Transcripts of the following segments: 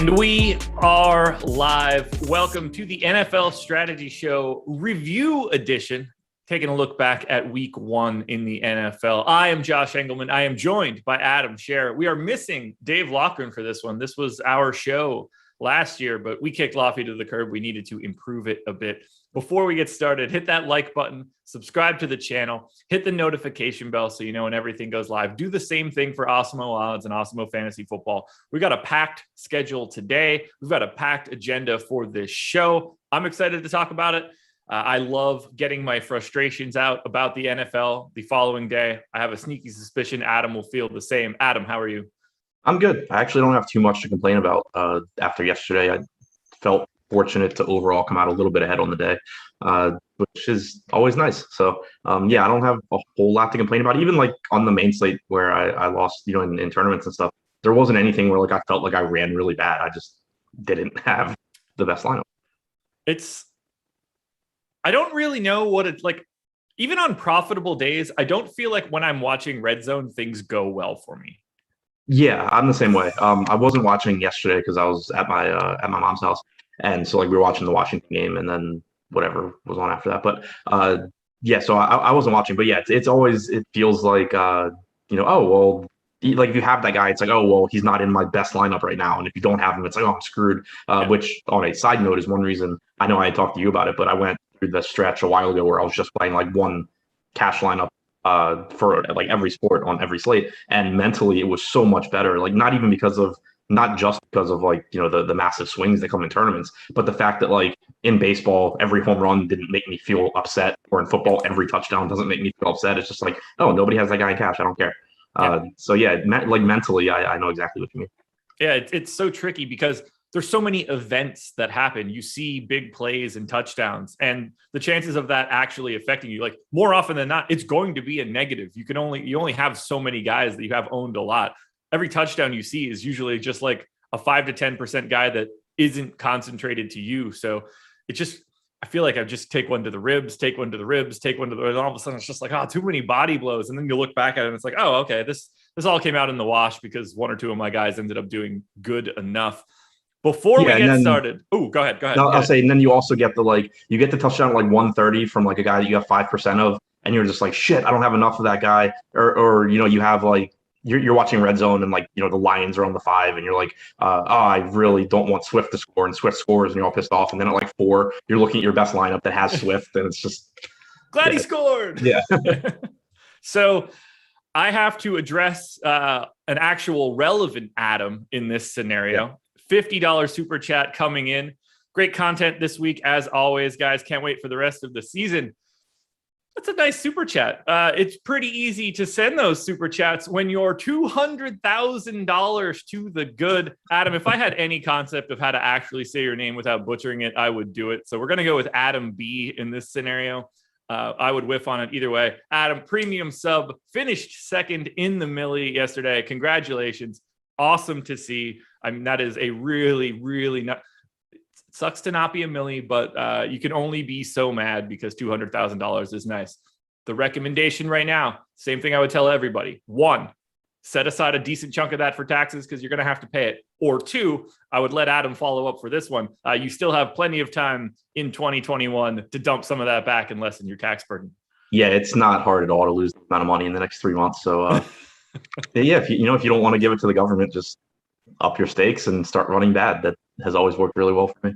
And we are live. Welcome to the NFL Strategy Show Review Edition, taking a look back at week one in the NFL. I am Josh Engleman. I am joined by Adam Scherer. We are missing Dave Loughran for this one. This was our show last year, but we kicked Lofty to the curb. We needed to improve it a bit. Before we get started, hit that like button, subscribe to the channel, hit the notification bell so you know when everything goes live. Do the same thing for Awesemo Odds and Awesemo Fantasy Football. We got a packed schedule today. We've got a packed agenda for this show. I'm excited to talk about it. I love getting my frustrations out about the NFL the following day. I have a sneaky suspicion Adam will feel the same. Adam, how are you? I'm good. I actually don't have too much to complain about after yesterday. I felt fortunate to overall come out a little bit ahead on the day, which is always nice. So, yeah, I don't have a whole lot to complain about. Even like on the main slate where I lost, in tournaments and stuff, there wasn't anything where like I felt like I ran really bad. I just didn't have the best lineup. I don't really know what it's like. Even on profitable days, I don't feel like when I'm watching Red Zone, things go well for me. Yeah, I'm the same way. I wasn't watching yesterday because I was at my mom's house. And so, like, we were watching the Washington game and then whatever was on after that. But, yeah, so I wasn't watching. But, yeah, it feels like, oh, well, like, if you have that guy, it's like, oh, well, he's not in my best lineup right now. And if you don't have him, it's like, oh, I'm screwed. Which, on a side note, is one reason I know I had talked to you about it, but I went through the stretch a while ago where I was just playing, like, one cash lineup for, like, every sport on every slate. And mentally, it was so much better. Like, not just because of like, the massive swings that come in tournaments, but the fact that like in baseball, every home run didn't make me feel upset, or in football, every touchdown doesn't make me feel upset. It's just like, oh, nobody has that guy in cash. I don't care. So yeah, like mentally, I know exactly what you mean. Yeah, it's so tricky because there's so many events that happen. You see big plays and touchdowns, and the chances of that actually affecting you, like more often than not, it's going to be a negative. You only have so many guys that you have owned a lot. Every touchdown you see is usually just like a 5 to 10% guy that isn't concentrated to you. So I feel like I just take one to the ribs, and all of a sudden it's just like, oh, too many body blows. And then you look back at it and it's like, oh, okay, this all came out in the wash because one or two of my guys ended up doing good enough. Before we get started. Oh, go ahead. No, I'll say, and then you also get you get the touchdown at like 130 from like a guy that you have 5% of, and you're just like, shit, I don't have enough of that guy. Or you have like, you're watching Red Zone and like, the Lions are on the 5 and you're like, I really don't want Swift to score, and Swift scores and you're all pissed off. And then at like 4, you're looking at your best lineup that has Swift and it's just glad he scored. Yeah. So I have to address an actual relevant Adam in this scenario. Yeah. $50 super chat coming in. Great content this week as always, guys. Can't wait for the rest of the season. That's a nice super chat. It's pretty easy to send those super chats when you're $200,000 to the good. Adam, if I had any concept of how to actually say your name without butchering it, I would do it. So we're going to go with Adam B in this scenario. I would whiff on it either way. Adam, premium sub, finished second in the Millie yesterday. Congratulations. Awesome to see. I mean, that is a really, really not. Sucks to not be a millie, but you can only be so mad because $200,000 is nice. The recommendation right now, same thing I would tell everybody. 1, set aside a decent chunk of that for taxes because you're going to have to pay it. Or 2, I would let Adam follow up for this one. You still have plenty of time in 2021 to dump some of that back and lessen your tax burden. Yeah, it's not hard at all to lose the amount of money in the next 3 months. So yeah, if you don't want to give it to the government, just up your stakes and start running bad. That has always worked really well for me.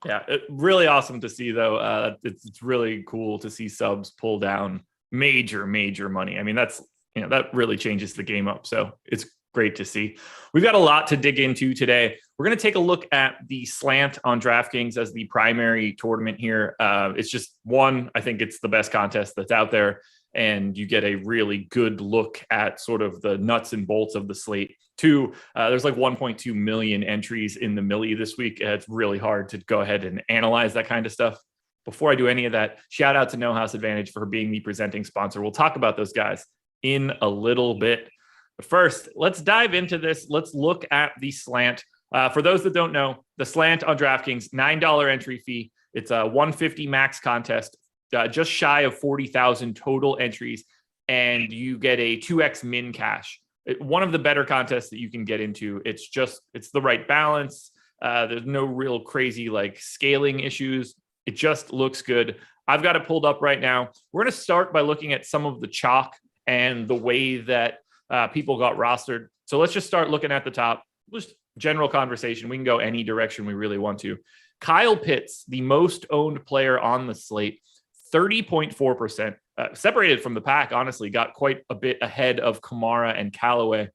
Yeah, really awesome to see, though. It's really cool to see subs pull down major money. I mean, that really changes the game up. So it's great to see. We've got a lot to dig into today. We're going to take a look at the slant on DraftKings as the primary tournament here. It's just one, I think it's the best contest that's out there, and you get a really good look at sort of the nuts and bolts of the slate. 2, there's like 1.2 million entries in the Millie this week. It's really hard to go ahead and analyze that kind of stuff. Before I do any of that, shout out to No House Advantage for being the presenting sponsor. We'll talk about those guys in a little bit. But first, let's dive into this. Let's look at the slant. For those that don't know, the slant on DraftKings, $9 entry fee. It's a 150 max contest, just shy of 40,000 total entries, and you get a 2x min cash. One of the better contests that you can get into. It's the right balance. There's no real crazy like scaling issues. It just looks good. I've got it pulled up right now. We're going to start by looking at some of the chalk and the way that people got rostered. So let's just start looking at the top. Just general conversation. We can go any direction we really want to. Kyle Pitts, the most owned player on the slate, 30.4%. Separated from the pack, honestly, got quite a bit ahead of Kamara and Callaway.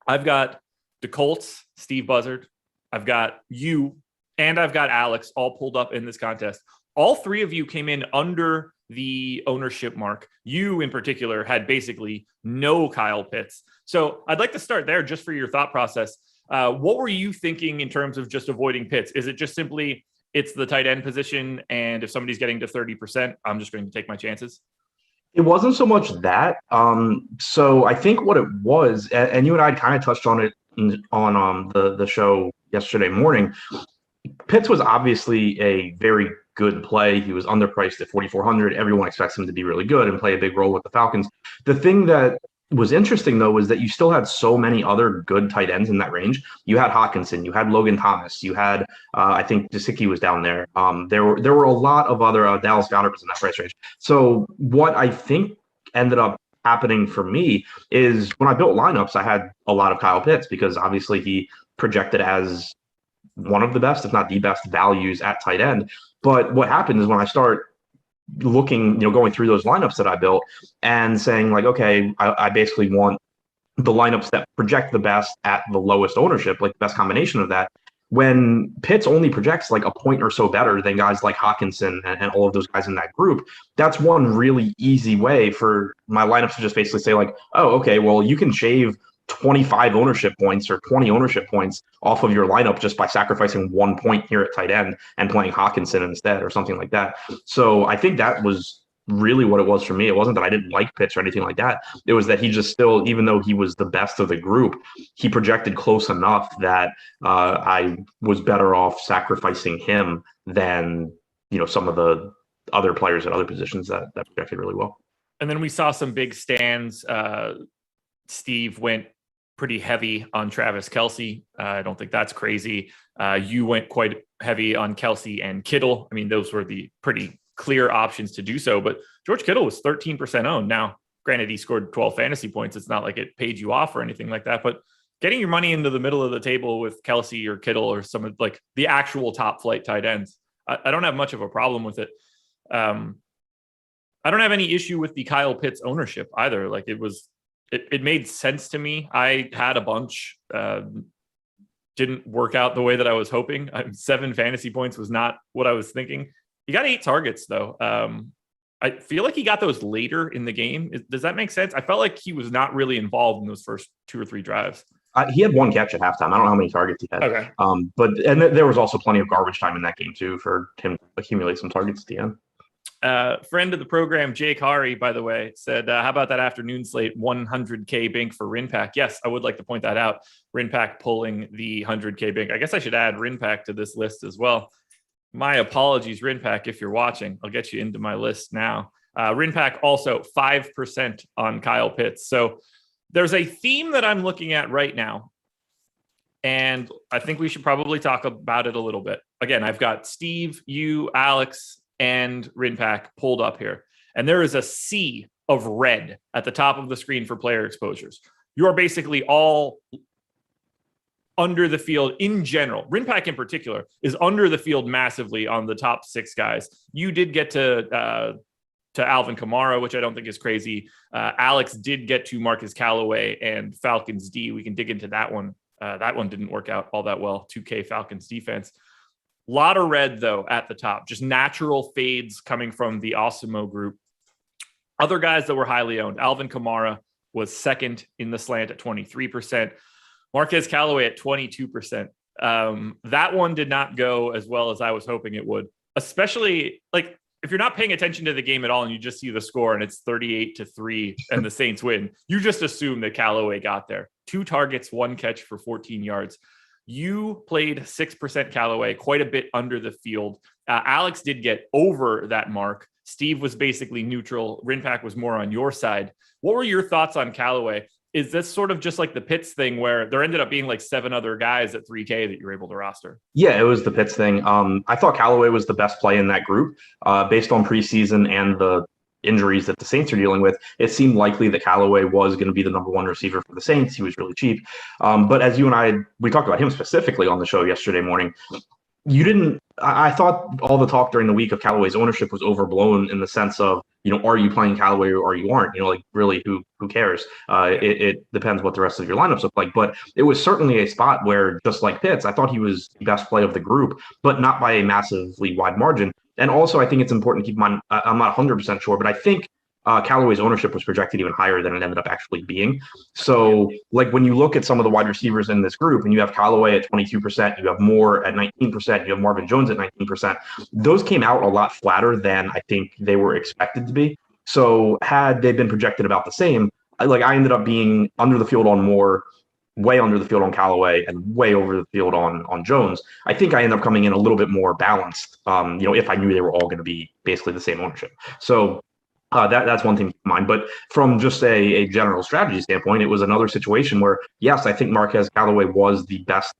I've got the Colts, Steve Buzzard. I've got you, and I've got Alex all pulled up in this contest. All three of you came in under the ownership mark. You in particular had basically no Kyle Pitts. So I'd like to start there just for your thought process. What were you thinking in terms of just avoiding Pitts? Is it just simply it's the tight end position, and if somebody's getting to 30%, I'm just going to take my chances? It wasn't so much that. So I think what it was, and you and I kind of touched on it on the show yesterday morning. Pitts was obviously a very good play. He was underpriced at 4,400. Everyone expects him to be really good and play a big role with the Falcons. The thing that was interesting, though, was that you still had so many other good tight ends in that range. You had Hawkinson, you had Logan Thomas, you had, I think Gesicki was down there. There were a lot of other, Dallas Goedert was in that price range. So what I think ended up happening for me is when I built lineups, I had a lot of Kyle Pitts because obviously he projected as one of the best, if not the best values at tight end. But what happened is when I start looking, going through those lineups that I built and saying like, okay, I basically want the lineups that project the best at the lowest ownership, like the best combination of that. When Pitts only projects like a point or so better than guys like Hawkinson and all of those guys in that group, that's one really easy way for my lineups to just basically say like, oh, okay, well, you can shave 25 ownership points or 20 ownership points off of your lineup just by sacrificing 1 point here at tight end and playing Hawkinson instead or something like that. So I think that was really what it was for me. It wasn't that I didn't like Pitts or anything like that. It was that he just still, even though he was the best of the group, he projected close enough that I was better off sacrificing him than, some of the other players at other positions that projected really well. And then we saw some big stands. Steve went pretty heavy on Travis Kelce. I don't think that's crazy. You went quite heavy on Kelce and Kittle. I mean, those were the pretty clear options to do so, but George Kittle was 13% owned. Now, granted, he scored 12 fantasy points. It's not like it paid you off or anything like that, but getting your money into the middle of the table with Kelce or Kittle or some of like the actual top flight tight ends, I don't have much of a problem with it. I don't have any issue with the Kyle Pitts ownership either. Like it made sense to me. I had a bunch, didn't work out the way that I was hoping. 7 fantasy points was not what I was thinking. He got 8 targets though. I feel like he got those later in the game. Does that make sense? I felt like he was not really involved in those first 2 or 3 drives. He had 1 catch at halftime. I don't know how many targets he had. Okay. But there was also plenty of garbage time in that game too for him to accumulate some targets at the end. Friend of the program, Jake Hari, by the way, said, how about that afternoon slate 100K bank for Rinpack? Yes, I would like to point that out. Rinpack pulling the 100K bank. I guess I should add Rinpack to this list as well. My apologies, Rinpack, if you're watching. I'll get you into my list now. Rinpack also 5% on Kyle Pitts. So there's a theme that I'm looking at right now, and I think we should probably talk about it a little bit. Again, I've got Steve, you, Alex, and Rinpack pulled up here. And there is a sea of red at the top of the screen for player exposures. You are basically all under the field in general. Rinpack in particular is under the field massively on the top 6 guys. You did get to Alvin Kamara, which I don't think is crazy. Alex did get to Marcus Callaway and Falcons D. We can dig into that one. That one didn't work out all that well. 2K Falcons defense. Lot of red, though, at the top. Just natural fades coming from the Awesemo group. Other guys that were highly owned. Alvin Kamara was second in the slant at 23%. Marquez Callaway at 22%. That one did not go as well as I was hoping it would. Especially, like, if you're not paying attention to the game at all and you just see the score and it's 38-3 and the Saints win, you just assume that Callaway got there. 2 targets, 1 catch for 14 yards. You played 6% Callaway, quite a bit under the field. Alex did get over that mark. Steve was basically neutral. Rinpack was more on your side. What were your thoughts on Callaway? Is this sort of just like the Pitts thing where there ended up being like 7 other guys at 3K that you're able to roster? Yeah, it was the Pitts thing. I thought Callaway was the best play in that group, based on preseason and the injuries that the Saints are dealing with. It seemed likely that Callaway was going to be the number one receiver for the Saints. He was really cheap. But as you and we talked about him specifically on the show yesterday morning. I thought all the talk during the week of Callaway's ownership was overblown in the sense of, are you playing Callaway or you aren't? Like really, who cares? It depends what the rest of your lineups look like. But it was certainly a spot where, just like Pitts, I thought he was the best play of the group, but not by a massively wide margin. And also, I think it's important to keep in mind, I'm not 100% sure, but I think Callaway's ownership was projected even higher than it ended up actually being. So, like when you look at some of the wide receivers in this group, and you have Callaway at 22%, you have Moore at 19%, you have Marvin Jones at 19%. Those came out a lot flatter than I think they were expected to be. So, had they been projected about the same, I ended up being under the field on Moore, way under the field on Callaway, and way over the field on Jones. I think I ended up coming in a little bit more balanced. If I knew they were all going to be basically the same ownership. So. That's one thing to keep in mind. But from just a general strategy standpoint, it was another situation where, yes, I think Marquez Callaway was the best,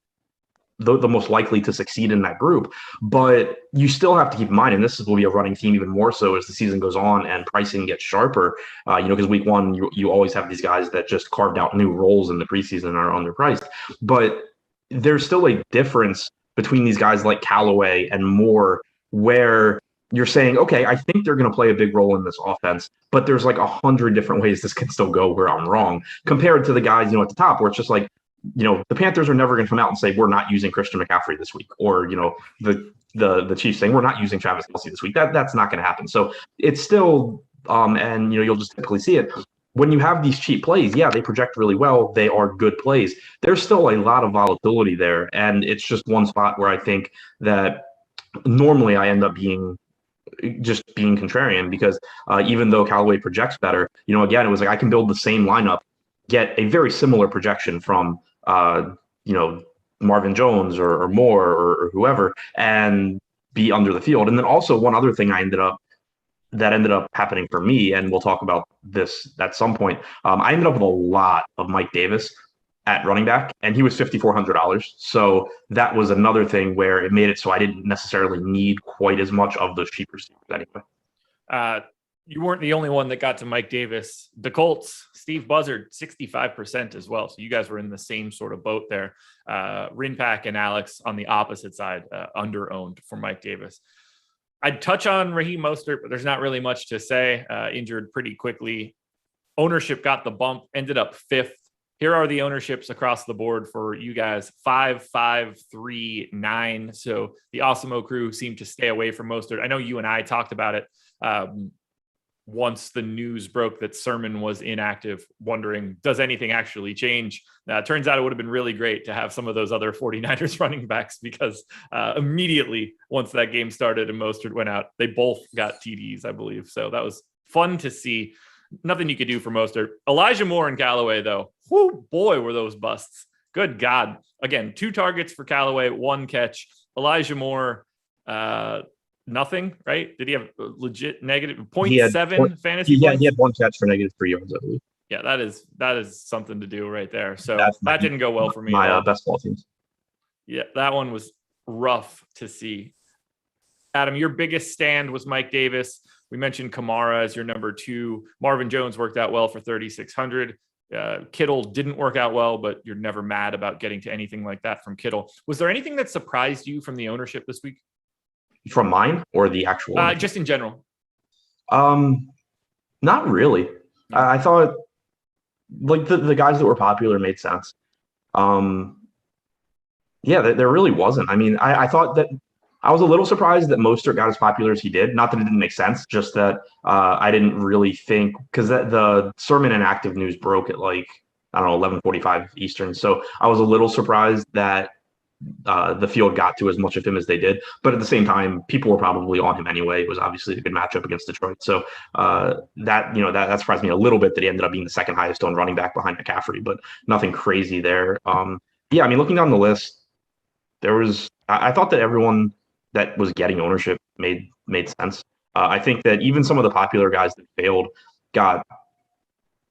the most likely to succeed in that group. But you still have to keep in mind, and this will be a running theme even more so as the season goes on and pricing gets sharper, because week one, you always have these guys that just carved out new roles in the preseason and are underpriced. But there's still a difference between these guys like Callaway and Moore, where you're saying, okay, I think they're going to play a big role in this offense, but there's like 100 different ways this can still go where I'm wrong, compared to the guys, at the top, where it's just like, the Panthers are never going to come out and say, we're not using Christian McCaffrey this week, or, the Chiefs saying we're not using Travis Kelce this week. That's not going to happen. So it's still, and, you'll just typically see it. When you have these cheap plays, yeah, they project really well. They are good plays. There's still a lot of volatility there. And it's just one spot where I think that normally I end up being contrarian, because even though Callaway projects better, again, it was like I can build the same lineup, get a very similar projection from Marvin Jones or Moore or whoever, and be under the field. And then also one other thing that ended up happening for me, and we'll talk about this at some point. I ended up with a lot of Mike Davis at running back, and he was $5,400. So that was another thing where it made it so I didn't necessarily need quite as much of those cheap receivers anyway. You weren't the only one that got to Mike Davis. The Colts, Steve Buzzard, 65% as well. So you guys were in the same sort of boat there. Rinpack and Alex on the opposite side, under-owned for Mike Davis. I'd touch on Raheem Mostert, but there's not really much to say. Injured pretty quickly. Ownership got the bump, ended up 5th. Here are the ownerships across the board for you guys: 5, 5, 3, 9. So the Awesemo crew seemed to stay away from Mostert. I know you and I talked about it once the news broke that Sermon was inactive, wondering, does anything actually change? Turns out it would have been really great to have some of those other 49ers running backs, because immediately once that game started and Mostert went out, they both got TDs, I believe. So that was fun to see. Nothing you could do for Mostert. Elijah Moore and Callaway, though, whoo, boy, were those busts. Good God. Again, 2 targets for Callaway, 1 catch. Elijah Moore, nothing, right? Did he have legit negative 0.7 fantasy points? He had 1 catch for -3 yards, I believe. Yeah, that is something to do right there. So that didn't go well for me. My best ball teams. Yeah, that one was rough to see. Adam, your biggest stand was Mike Davis. We mentioned Kamara as your number 2. Marvin Jones worked out well for 3,600. Kittle didn't work out well, but you're never mad about getting to anything like that from Kittle. Was there anything that surprised you from the ownership this week? From mine or the actual? Just in general. Not really. I thought like the guys that were popular made sense. Yeah, there really wasn't. I mean, I thought that I was a little surprised that Mostert got as popular as he did. Not that it didn't make sense, just that I didn't really think, because the Sermon inactive news broke at 11:45 Eastern. So I was a little surprised that the field got to as much of him as they did. But at the same time, people were probably on him anyway. It was obviously a good matchup against Detroit. So that surprised me a little bit that he ended up being the second highest owned running back behind McCaffrey, but nothing crazy there. Yeah, I mean, looking down the list, I thought that everyone that was getting ownership made sense. I think that even some of the popular guys that failed got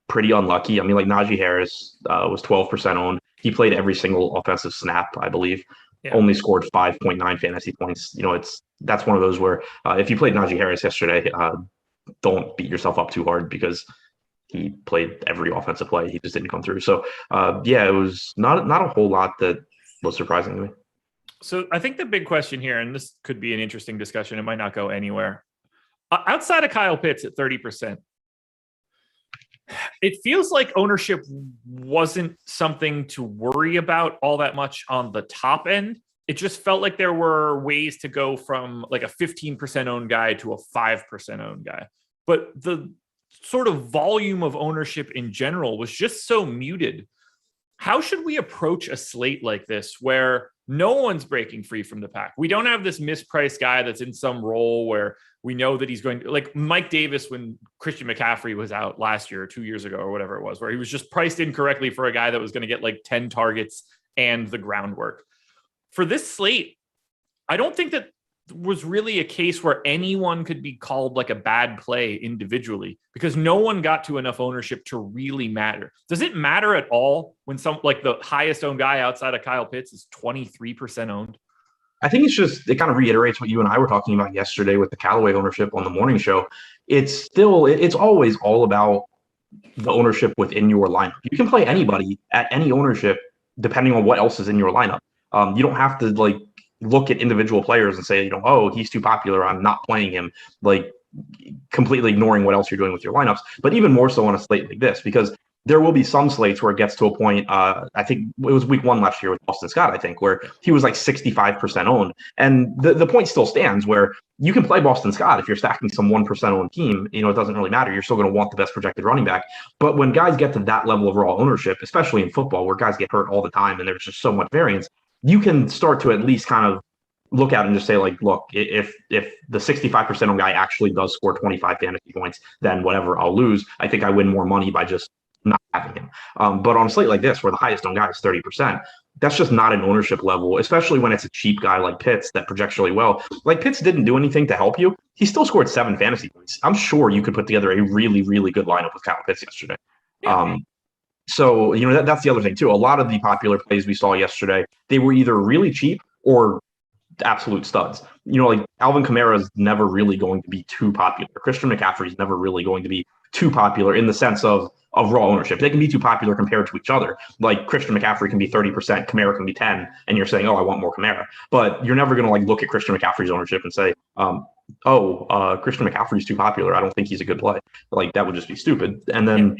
pretty unlucky. I mean, like Najee Harris was 12% owned. He played every single offensive snap, I believe. Yeah. Only scored 5.9 fantasy points. That's one of those where if you played Najee Harris yesterday, don't beat yourself up too hard because he played every offensive play. He just didn't come through. So it was not a whole lot that was surprising to me. So I think the big question here, and this could be an interesting discussion, it might not go anywhere. Outside of Kyle Pitts at 30%, it feels like ownership wasn't something to worry about all that much on the top end. It just felt like there were ways to go from like a 15% owned guy to a 5% owned guy. But the sort of volume of ownership in general was just so muted. How should we approach a slate like this where no one's breaking free from the pack? We don't have this mispriced guy that's in some role where we know that he's going to, like Mike Davis when Christian McCaffrey was out last year or 2 years ago or whatever it was, where he was just priced incorrectly for a guy that was going to get like 10 targets and the groundwork. For this slate, I don't think that was really a case where anyone could be called like a bad play individually because no one got to enough ownership to really matter. Does it matter at all when some like the highest owned guy outside of Kyle Pitts is 23% owned? I think it kind of reiterates what you and I were talking about yesterday with the Callaway ownership on the morning show. It's always all about the ownership within your lineup. You can play anybody at any ownership depending on what else is in your lineup. You don't have to like look at individual players and say, oh, he's too popular, I'm not playing him, like completely ignoring what else you're doing with your lineups. But even more so on a slate like this, because there will be some slates where it gets to a point, I think it was week 1 last year with Boston Scott, I think, where he was like 65% owned. And the point still stands where you can play Boston Scott if you're stacking some 1% owned team. It doesn't really matter. You're still going to want the best projected running back. But when guys get to that level of raw ownership, especially in football where guys get hurt all the time and there's just so much variance, you can start to at least kind of look at it and just say, like, look, if the 65% owned guy actually does score 25 fantasy points, then whatever, I'll lose. I think I win more money by just not having him. But on a slate like this, where the highest owned guy is 30%, that's just not an ownership level, especially when it's a cheap guy like Pitts that projects really well. Like Pitts didn't do anything to help you. He still scored 7 fantasy points. I'm sure you could put together a really, really good lineup with Kyle Pitts yesterday. Yeah. So, that's the other thing too. A lot of the popular plays we saw yesterday, they were either really cheap or absolute studs. Like Alvin Kamara is never really going to be too popular. Christian McCaffrey is never really going to be too popular in the sense of raw ownership. They can be too popular compared to each other. Like Christian McCaffrey can be 30%, Kamara can be 10, and you're saying, oh, I want more Kamara. But you're never going to like look at Christian McCaffrey's ownership and say, Christian McCaffrey's too popular, I don't think he's a good play. Like that would just be stupid. And then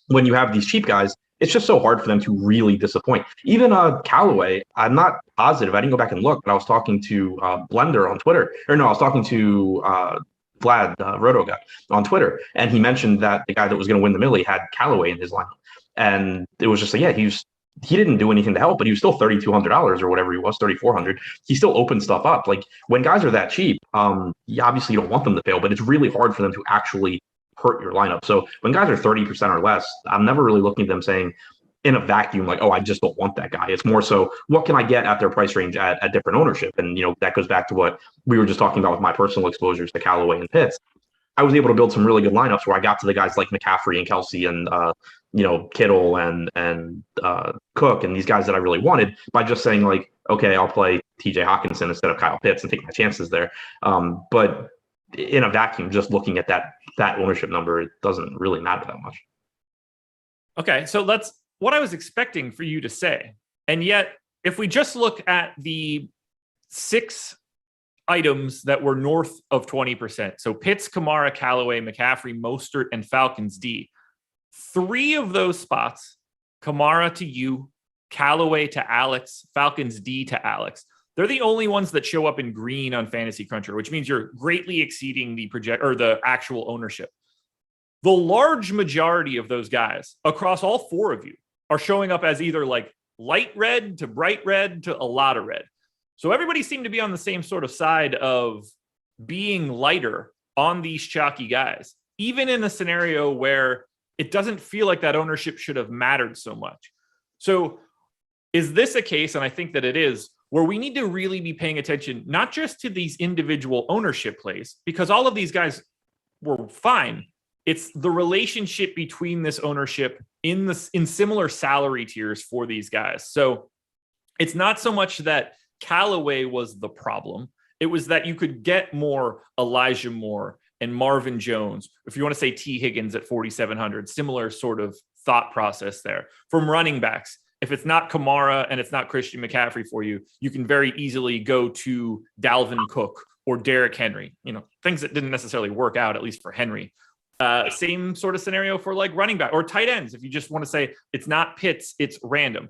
when you have these cheap guys, it's just so hard for them to really disappoint. Even Callaway, I'm not positive. I didn't go back and look, but I was talking to Blender on Twitter. I was talking to Vlad, Roto guy, on Twitter. And he mentioned that the guy that was going to win the Millie had Callaway in his lineup. And it was just like, he didn't do anything to help, but he was still $3,200 or whatever he was, $3,400. He still opened stuff up. Like when guys are that cheap, obviously you don't want them to fail, but it's really hard for them to actually hurt your lineup. So when guys are 30% or less, I'm never really looking at them saying in a vacuum, like, oh, I just don't want that guy. It's more so, what can I get at their price range at different ownership? And, that goes back to what we were just talking about with my personal exposures to Callaway and Pitts. I was able to build some really good lineups where I got to the guys like McCaffrey and Kelsey and, Kittle and Cook and these guys that I really wanted by just saying like, okay, I'll play TJ Hawkinson instead of Kyle Pitts and take my chances there. But in a vacuum, just looking at that ownership number, it doesn't really matter that much. Okay, so that's what I was expecting for you to say. And yet, if we just look at the 6 items that were north of 20%, so Pitts, Kamara, Callaway, McCaffrey, Mostert, and Falcons D, 3 of those spots, Kamara to you, Callaway to Alex, Falcons D to Alex, they're the only ones that show up in green on Fantasy Cruncher, which means you're greatly exceeding the actual ownership. The large majority of those guys across all 4 of you are showing up as either like light red to bright red to a lot of red. So everybody seemed to be on the same sort of side of being lighter on these chalky guys, even in a scenario where it doesn't feel like that ownership should have mattered so much. So is this a case, and I think that it is, where we need to really be paying attention, not just to these individual ownership plays, because all of these guys were fine, it's the relationship between this ownership in similar salary tiers for these guys. So it's not so much that Callaway was the problem. It was that you could get more Elijah Moore and Marvin Jones, if you want to say T. Higgins at 4,700, similar sort of thought process there. From running backs, if it's not Kamara and it's not Christian McCaffrey for you, you can very easily go to Dalvin Cook or Derrick Henry, things that didn't necessarily work out, at least for Henry. Same sort of scenario for like running back or tight ends. If you just want to say it's not Pitts, it's random.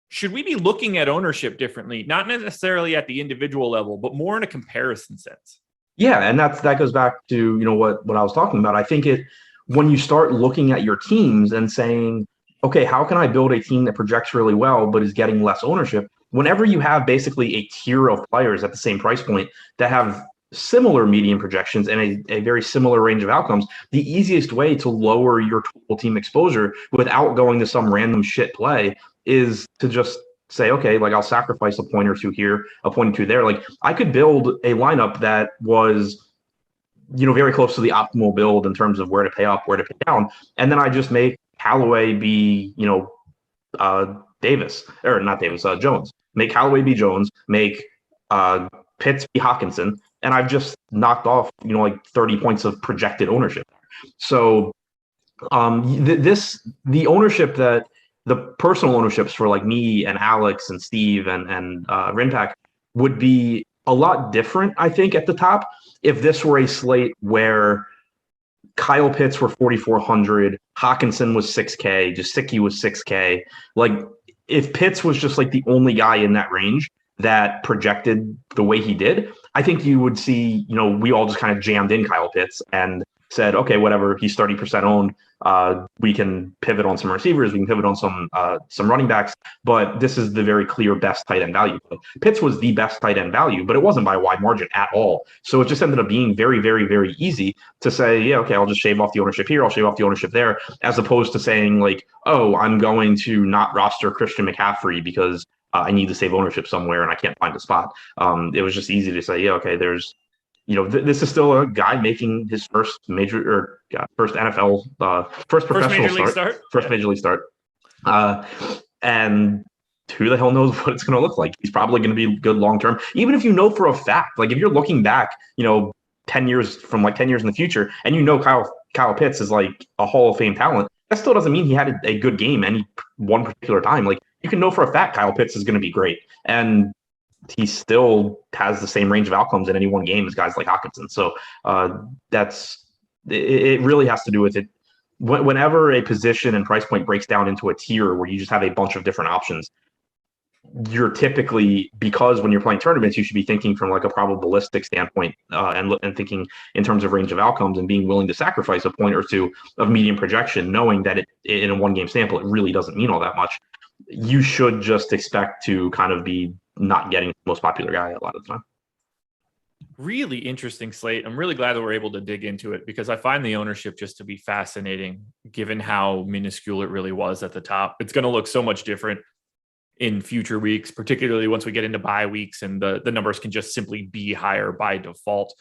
Should we be looking at ownership differently? Not necessarily at the individual level, but more in a comparison sense. Yeah, and that goes back to what I was talking about. I think when you start looking at your teams and saying, okay, how can I build a team that projects really well but is getting less ownership? Whenever you have basically a tier of players at the same price point that have similar median projections and a very similar range of outcomes, the easiest way to lower your total team exposure without going to some random shit play is to just say, okay, like I'll sacrifice a point or two here, a point or two there. Like I could build a lineup that was, very close to the optimal build in terms of where to pay up, where to pay down. And then I just make Callaway be, Jones. Make Callaway be Jones, make Pitts be Hawkinson. And I've just knocked off, 30 points of projected ownership. So the ownership that the personal ownerships for like me and Alex and Steve and Rinpack would be a lot different, I think, at the top if this were a slate where Kyle Pitts were 4,400, Hawkinson was 6K, Gesicki was 6K. Like if Pitts was just like the only guy in that range that projected the way he did, I think you would see, we all just kind of jammed in Kyle Pitts and said, okay, whatever, he's 30% owned. We can pivot on some receivers. We can pivot on some running backs, but this is the very clear best tight end value. Pitts was the best tight end value, but it wasn't by a wide margin at all. So it just ended up being very, very, very easy to say, yeah, okay, I'll just shave off the ownership here. I'll shave off the ownership there, as opposed to saying like, oh, I'm going to not roster Christian McCaffrey because I need to save ownership somewhere and I can't find a spot. It was just easy to say, yeah, okay, there's, this is still a guy making his first first NFL, first professional start, first major league start. And who the hell knows what it's going to look like? He's probably going to be good long term, even if for a fact, like if you're looking back, 10 years in the future, and Kyle Pitts is like a Hall of Fame talent, that still doesn't mean he had a good game any one particular time. Like you can know for a fact Kyle Pitts is going to be great, and he still has the same range of outcomes in any one game as guys like Hawkinson. So it really has to do with it. Whenever a position and price point breaks down into a tier where you just have a bunch of different options, you're typically, because when you're playing tournaments, you should be thinking from like a probabilistic standpoint and thinking in terms of range of outcomes and being willing to sacrifice a point or two of median projection, knowing that in a one game sample, it really doesn't mean all that much. You should just expect to kind of be not getting the most popular guy a lot of the time. Really interesting slate. I'm really glad that we're able to dig into it because I find the ownership just to be fascinating given how minuscule it really was at the top. It's going to look so much different in future weeks, particularly once we get into bye weeks and the numbers can just simply be higher by default.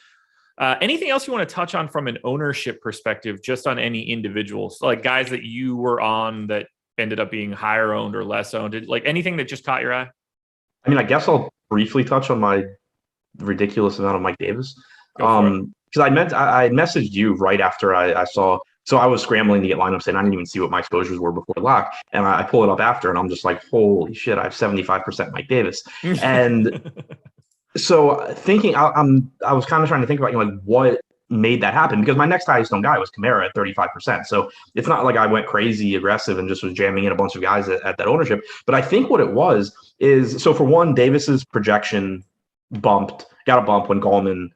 Anything else you want to touch on from an ownership perspective, just on any individuals, like guys that you were on that ended up being higher owned or less owned? Like anything that just caught your eye? I mean, I guess I'll briefly touch on my ridiculous amount of Mike Davis. Because I messaged you right after I saw. So I was scrambling to get lineups and I didn't even see what my exposures were before lock. And I pull it up after and I'm just like, holy shit, I have 75% Mike Davis. And so thinking, I was kind of trying to think about, like what made that happen, because my next highest owned guy was Kamara at 35%. So it's not like I went crazy aggressive and just was jamming in a bunch of guys at that ownership. But I think what it was is, so for one, Davis's projection got a bump when Gallman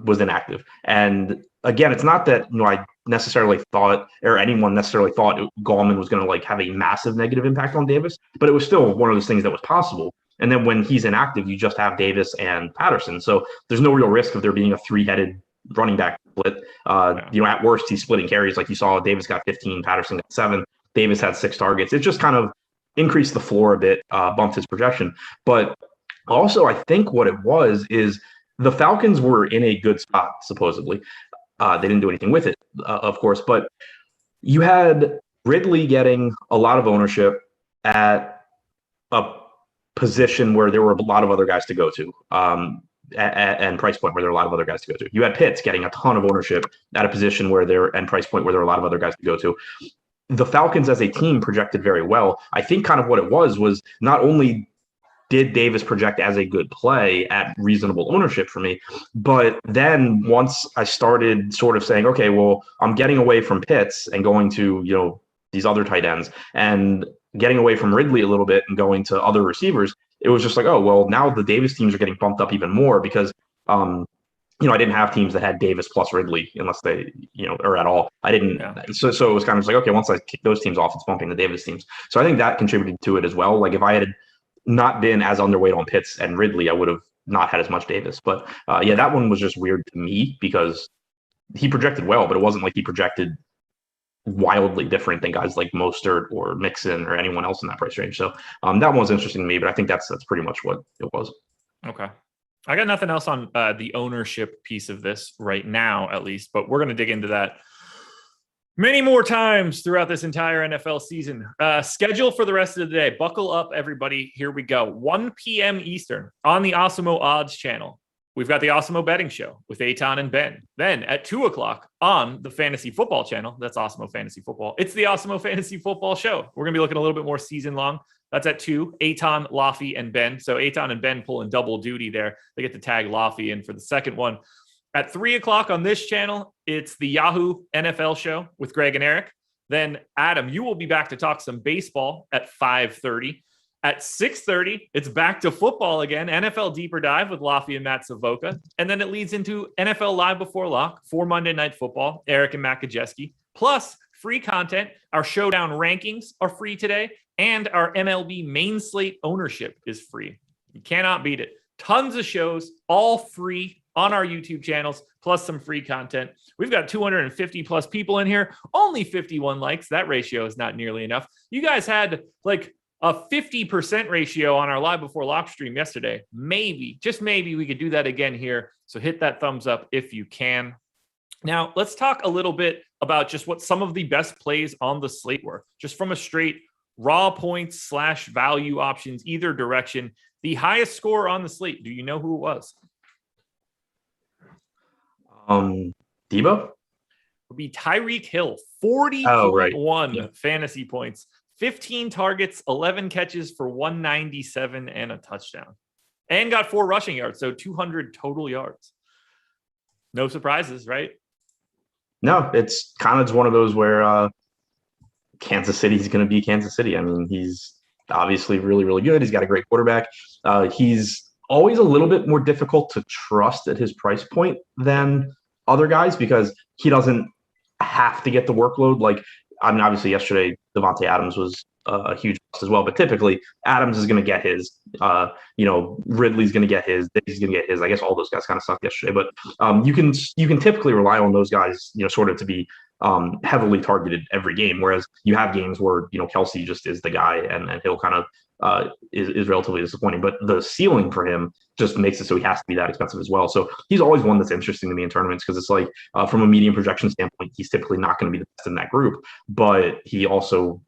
was inactive. And again, it's not that I necessarily thought, or anyone necessarily thought Gallman was going to like have a massive negative impact on Davis, but it was still one of those things that was possible. And then when he's inactive, you just have Davis and Patterson. So there's no real risk of there being a three-headed running back split. At worst, he's splitting carries. Like you saw, Davis got 15, Patterson got 7. Davis had 6 targets. It just kind of increased the floor a bit, bumped his projection. But also, I think what it was is the Falcons were in a good spot, supposedly. They didn't do anything with it, of course, but you had Ridley getting a lot of ownership at a position where there were a lot of other guys to go to, and price point where there were a lot of other guys to go to. You had Pitts getting a ton of ownership at a position and price point where there were a lot of other guys to go to. The Falcons as a team projected very well. I think kind of what it was not only did Davis project as a good play at reasonable ownership for me, but then once I started sort of saying, okay, well, I'm getting away from Pitts and going to, these other tight ends and getting away from Ridley a little bit and going to other receivers, it was just like, oh, well, now the Davis teams are getting bumped up even more because, I didn't have teams that had Davis plus Ridley unless they, or at all. I didn't. Yeah. So it was kind of like, okay, once I kick those teams off, it's bumping the Davis teams. So I think that contributed to it as well. Like if I had not been as underweight on Pitts and Ridley, I would have not had as much Davis. But that one was just weird to me because he projected well, but it wasn't like he projected wildly different than guys like Mostert or Mixon or anyone else in that price range. So that one was interesting to me, but I think that's pretty much what it was. Okay. I got nothing else on the ownership piece of this right now, at least, but we're going to dig into that many more times throughout this entire NFL season. Schedule for the rest of the day. Buckle up, everybody. Here we go. 1 p.m. Eastern on the Awesemo Odds channel. We've got the Awesemo Betting Show with Eitan and Ben. Then at 2 o'clock on the Fantasy Football channel, that's Awesemo Fantasy Football. It's the Awesemo Fantasy Football Show. We're going to be looking a little bit more season long. That's at 2, Eitan, Laffy, and Ben. So Eitan and Ben pulling double duty there. They get to tag Laffy in for the second one. At 3 o'clock on this channel, it's the Yahoo NFL Show with Greg and Eric. Then, Adam, you will be back to talk some baseball at 5:30. At 6:30, it's back to football again, NFL Deeper Dive with Laffy and Matt Savoca. And then it leads into NFL Live Before Lock for Monday Night Football, Eric and Matt Kajeski. Plus, free content. Our Showdown rankings are free today, and our MLB main slate ownership is free. You cannot beat it. Tons of shows, all free on our YouTube channels, plus some free content. We've got 250 plus people in here, only 51 likes. That ratio is not nearly enough. You guys had like a 50% ratio on our Live Before Lock stream yesterday. Maybe, just maybe we could do that again here. So hit that thumbs up if you can. Now, let's talk a little bit about just what some of the best plays on the slate were, just from a straight raw points / value options, either direction. The highest score on the slate, do you know who it was? Debo? Would be Tyreek Hill, 40.1 fantasy points, 15 targets, 11 catches for 197 and a touchdown. And got 4 rushing yards, so 200 total yards. No surprises, right? No, it's kind of just one of those where Kansas City's going to be Kansas City. I mean, he's obviously really, really good. He's got a great quarterback. He's always a little bit more difficult to trust at his price point than other guys because he doesn't have to get the workload. Like, I mean, obviously yesterday, Devontae Adams was a huge bust as well, but typically Adams is going to get his, Ridley's going to get his, Diggs going to get his. I guess all those guys kind of sucked yesterday, but you can typically rely on those guys, sort of to be heavily targeted every game. Whereas you have games where, Kelsey just is the guy and he'll kind of is relatively disappointing, but the ceiling for him just makes it so he has to be that expensive as well. So he's always one that's interesting to me in tournaments because it's like from a medium projection standpoint, he's typically not going to be the best in that group, but he also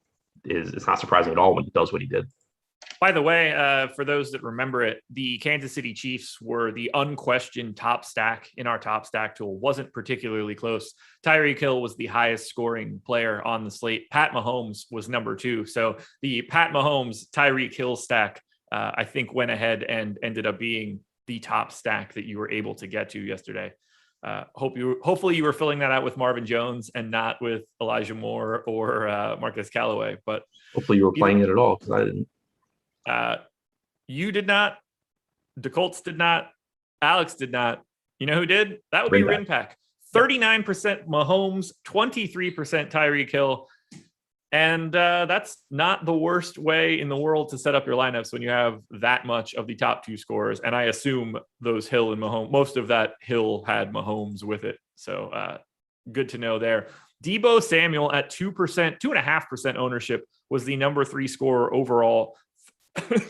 it's not surprising at all when he does what he did. By the way, for those that remember it, the Kansas City Chiefs were the unquestioned top stack in our top stack tool. Wasn't particularly close. Tyreek Hill was the highest scoring player on the slate. Pat Mahomes was number 2. So the Pat Mahomes, Tyreek Hill stack, I think went ahead and ended up being the top stack that you were able to get to yesterday. Hopefully you were filling that out with Marvin Jones and not with Elijah Moore or Marcus Callaway. But hopefully you were playing it at all because I didn't. You did not. DeColts did not. Alex did not. You know who did? That would be Rinpack. 39% Mahomes, 23% Tyreek Hill. And that's not the worst way in the world to set up your lineups when you have that much of the top 2 scorers. And I assume those Hill and Mahomes, most of that Hill had Mahomes with it. So good to know there. Debo Samuel at 2.5% ownership was the number 3 scorer overall.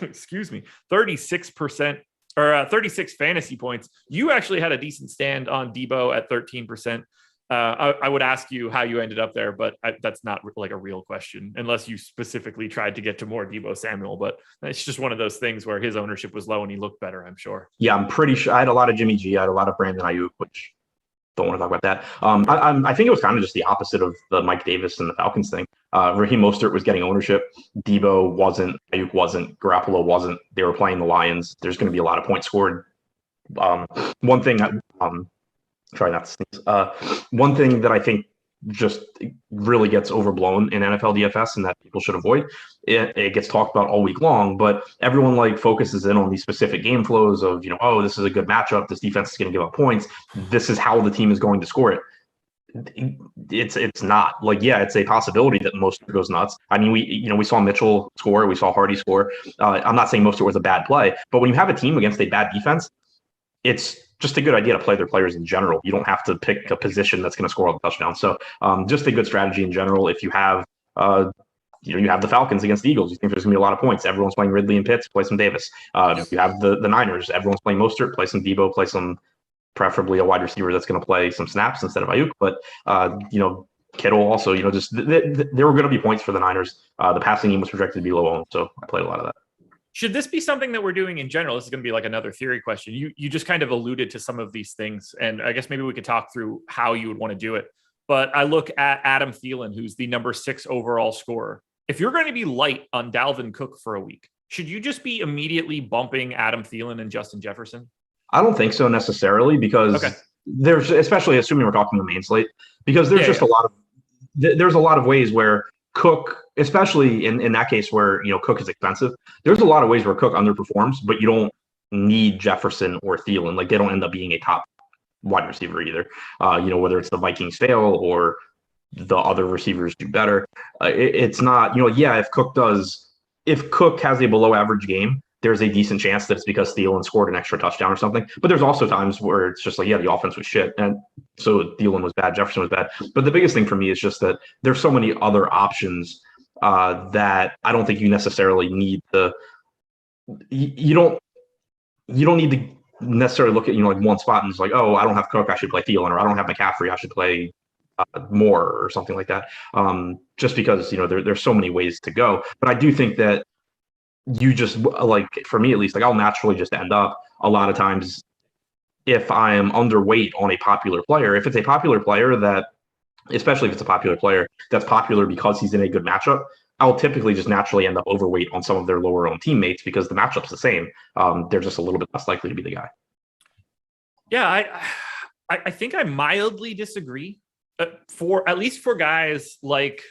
Excuse me, 36% or 36 fantasy points. You actually had a decent stand on Debo at 13%. I would ask you how you ended up there, but that's not like a real question unless you specifically tried to get to more Debo Samuel. But it's just one of those things where his ownership was low and he looked better, I'm sure. Yeah, I'm pretty sure I had a lot of Jimmy G. I had a lot of Brandon Ayuk, which don't want to talk about that. I think it was kind of just the opposite of the Mike Davis and the Falcons thing. Raheem Mostert was getting ownership. Debo wasn't. Ayuk wasn't. Garoppolo wasn't. They were playing the Lions. There's going to be a lot of points scored. One thing try not to sneeze. One thing that I think just really gets overblown in NFL DFS and that people should avoid. It gets talked about all week long, but everyone like focuses in on these specific game flows of, oh, this is a good matchup. This defense is going to give up points. This is how the team is going to score it. It's not like, yeah, it's a possibility that Mostert goes nuts. I mean, we saw Mitchell score. We saw Hardy score. I'm not saying Mostert was a bad play, but when you have a team against a bad defense, it's just a good idea to play their players in general. You don't have to pick a position that's going to score all the touchdowns. So just a good strategy in general. If you have, you have the Falcons against the Eagles, you think there's going to be a lot of points. Everyone's playing Ridley and Pitts, play some Davis. If you have the Niners, everyone's playing Mostert, play some Debo, play some preferably a wide receiver that's going to play some snaps instead of Ayuk. But, Kittle also, just there were going to be points for the Niners. The passing game was projected to be low owned, so I played a lot of that. Should this be something that we're doing in general? This is going to be like another theory question. You just kind of alluded to some of these things, and I guess maybe we could talk through how you would want to do it. But I look at Adam Thielen, who's the number 6 overall scorer. If you're going to be light on Dalvin Cook for a week, should you just be immediately bumping Adam Thielen and Justin Jefferson? I don't think so necessarily, because there's, especially assuming we're talking the main slate, because there's there's a lot of ways where Cook, especially in that case where, Cook is expensive, there's a lot of ways where Cook underperforms, but you don't need Jefferson or Thielen. Like, they don't end up being a top wide receiver either. Whether it's the Vikings fail or the other receivers do better. It's not, if Cook has a below average game, there's a decent chance that it's because Thielen scored an extra touchdown or something. But there's also times where it's just like, the offense was shit. And so Thielen was bad, Jefferson was bad. But the biggest thing for me is just that there's so many other options that I don't think you necessarily need to, you don't need to necessarily look at, like one spot and it's like, oh, I don't have Cook, I should play Thielen, or I don't have McCaffrey, I should play Moore or something like that. Just because, there's so many ways to go. But I do think that you just, like, for me at least, like, I'll naturally just end up a lot of times, if I am underweight on a popular player, if it's a popular player that, especially if it's a popular player that's popular because he's in a good matchup, I'll typically just naturally end up overweight on some of their lower owned teammates because the matchup's the same. They're just a little bit less likely to be the guy. Yeah, I think I mildly disagree. At least for guys like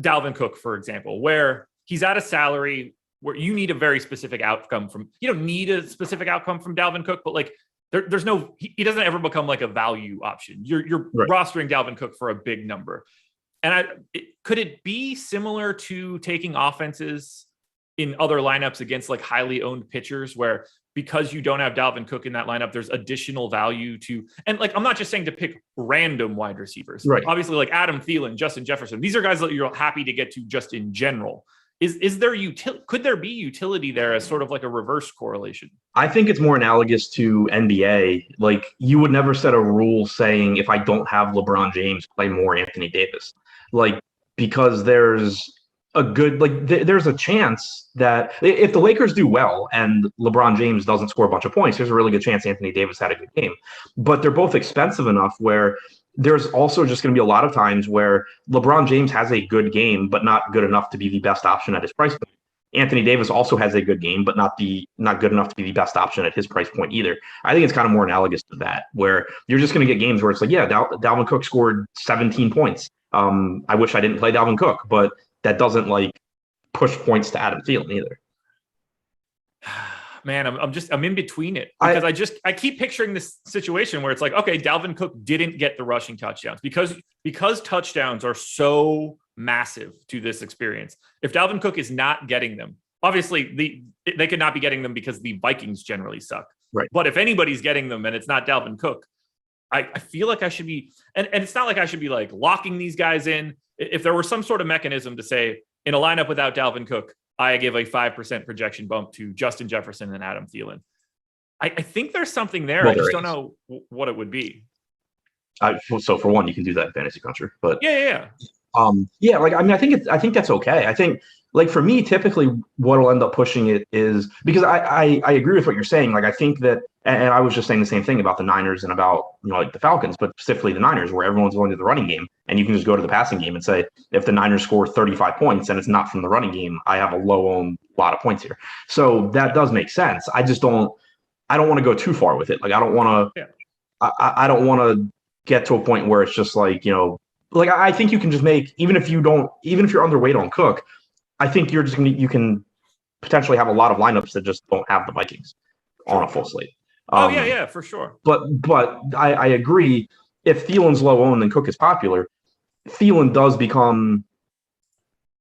Dalvin Cook, for example, where he's at a salary where you need a very specific outcome from, you don't need a specific outcome from Dalvin Cook, but like there's no, he doesn't ever become like a value option. You're right. Rostering Dalvin Cook for a big number. And could it be similar to taking offenses in other lineups against like highly owned pitchers where, because you don't have Dalvin Cook in that lineup, there's additional value to, and like, I'm not just saying to pick random wide receivers, right? Obviously like Adam Thielen, Justin Jefferson, these are guys that you're happy to get to just in general. Could there be utility there as sort of like a reverse correlation? I think it's more analogous to NBA. Like, you would never set a rule saying, if I don't have LeBron James, play more Anthony Davis. Like, because there's a good, like, there's a chance that if the Lakers do well and LeBron James doesn't score a bunch of points, there's a really good chance Anthony Davis had a good game. But they're both expensive enough where there's also just going to be a lot of times where LeBron James has a good game, but not good enough to be the best option at his price point. Anthony Davis also has a good game, but not good enough to be the best option at his price point either. I think it's kind of more analogous to that, where you're just going to get games where it's like, Dalvin Cook scored 17 points. I wish I didn't play Dalvin Cook, but that doesn't like push points to Adam Thielen either. Man, I'm in between it because I keep picturing this situation where it's like, okay, Dalvin Cook didn't get the rushing touchdowns because touchdowns are so massive to this experience. If Dalvin Cook is not getting them, obviously they could not be getting them because the Vikings generally suck. Right. But if anybody's getting them and it's not Dalvin Cook, I feel like I should be, and it's not like I should be like locking these guys in. If there were some sort of mechanism to say in a lineup without Dalvin Cook, I give a 5% projection bump to Justin Jefferson and Adam Thielen. I think there's something there. I just don't know what it would be. So for one, you can do that in Fantasy Cruncher, but yeah. yeah, like I mean, I think that's okay. I think like for me, typically what'll end up pushing it is because I agree with what you're saying. Like I think that, and I was just saying the same thing about the Niners and about like the Falcons, but specifically the Niners, where everyone's going to the running game, and you can just go to the passing game and say if the Niners score 35 points and it's not from the running game, I have a low owned lot of points here. So that does make sense. I don't want to go too far with it. Like I don't want to. Yeah. I don't want to get to a point where it's just like like I think you can just make even if you're underweight on Cook. I think you can potentially have a lot of lineups that just don't have the Vikings on a full slate. Yeah, for sure. But I agree. If Thielen's low owned and Cook is popular, Thielen does become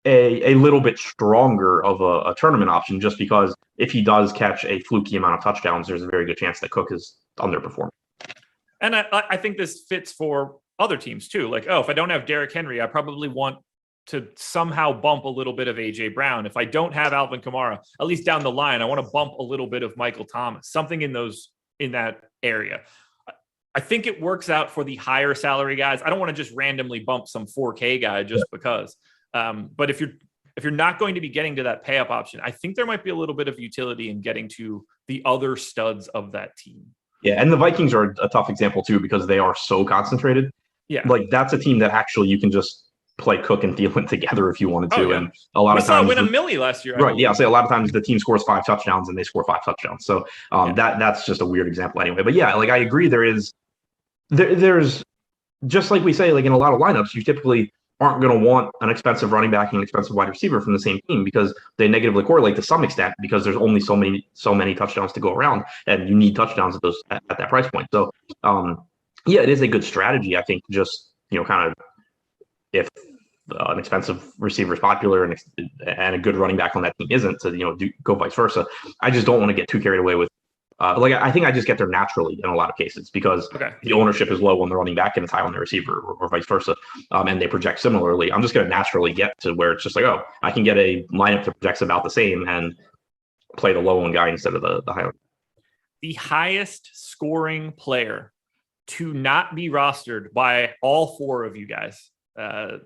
a little bit stronger of a tournament option just because if he does catch a fluky amount of touchdowns, there's a very good chance that Cook is underperforming. And I think this fits for other teams too. Like, if I don't have Derrick Henry, I probably want to somehow bump a little bit of AJ Brown. If I don't have Alvin Kamara, at least down the line, I want to bump a little bit of Michael Thomas, something in that area. I think it works out for the higher salary guys. I don't want to just randomly bump some 4K guy just because. But if you're not going to be getting to that pay up option, I think there might be a little bit of utility in getting to the other studs of that team. Yeah, and the Vikings are a tough example too because they are so concentrated. Yeah, like that's a team that actually you can just play Cook and Thielen together if you wanted to. And a lot of times win a milli last year. Right. Yeah. I'll say a lot of times the team scores 5 touchdowns and they score 5 touchdowns. So that's just a weird example anyway. But yeah, like I agree there's just like we say, like in a lot of lineups, you typically aren't going to want an expensive running back and an expensive wide receiver from the same team because they negatively correlate to some extent because there's only so many touchdowns to go around and you need touchdowns at that price point. So yeah, it is a good strategy. I think just, kind of if an expensive receiver is popular and a good running back on that team isn't, to go vice versa. I just don't want to get too carried away with. I think I just get there naturally in a lot of cases because the ownership is low on the running back and it's high on the receiver, or vice versa, and they project similarly. I'm just going to naturally get to where it's just like, I can get a lineup that projects about the same and play the low owned guy instead of the high owned. The highest scoring player to not be rostered by all 4 of you guys.